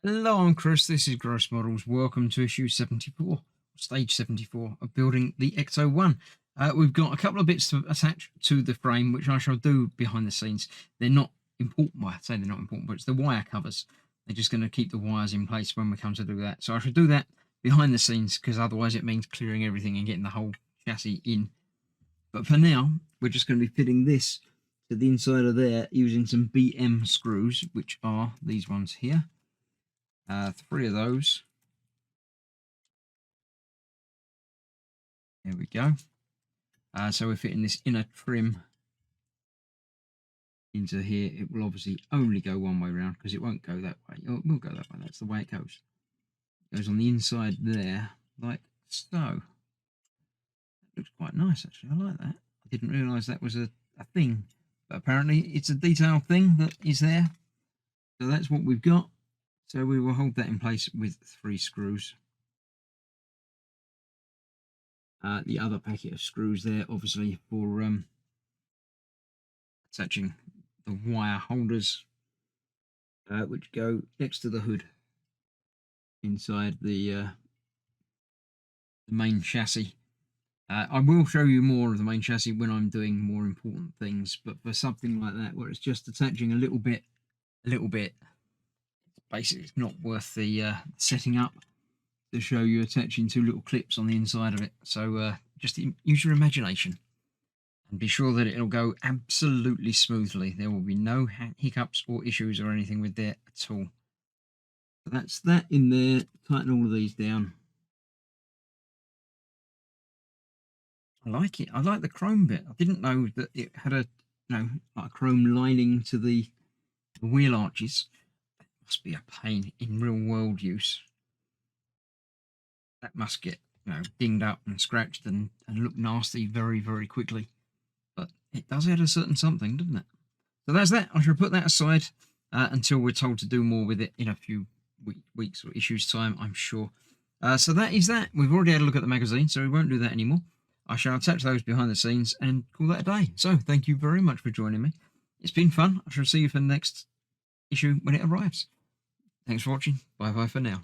Hello, I'm Chris. This is Gross Models. Welcome to issue 74, stage 74 of building the Ecto-1. We've got a couple of bits to attach to the frame, which I shall do behind the scenes. They're not important. Well, I say they're not important, but it's the wire covers. They're just going to keep the wires in place when we come to do that. So I shall do that behind the scenes, because otherwise it means clearing everything and getting the whole chassis in. But for now, we're just going to be fitting this to the inside of there using some BM screws, which are these ones here. 3 of those. There we go. So we're fitting this inner trim into here. It will obviously only go one way around because it won't go that way. Oh, it will go that way. That's the way it goes. It goes on the inside there, like so. That looks quite nice, actually. I like that. I didn't realise that was a thing, but apparently it's a detail thing that is there. So that's what we've got. So we will hold that in place with 3 screws. The other packet of screws there, obviously, for attaching the wire holders, which go next to the hood inside the main chassis. I will show you more of the main chassis when I'm doing more important things, but for something like that, where it's just attaching a little bit, basically it's not worth the setting up to show you attaching 2 little clips on the inside of it. So just use your imagination and be sure that it'll go absolutely smoothly. There will be no hiccups or issues or anything with it at all. So that's that in there. Tighten all of these down. I like it. I like the chrome bit. I didn't know that it had a, like a chrome lining to the wheel arches. That must be a pain in real world use. That must get, dinged up and scratched and look nasty very, very quickly. But it does add a certain something, doesn't it? So that's that. I shall put that aside until we're told to do more with it in a few weeks or issues time, I'm sure. So that is that. We've already had a look at the magazine, so we won't do that anymore. I shall attach those behind the scenes and call that a day. So thank you very much for joining me. It's been fun. I shall see you for the next issue when it arrives. Thanks for watching. Bye bye for now.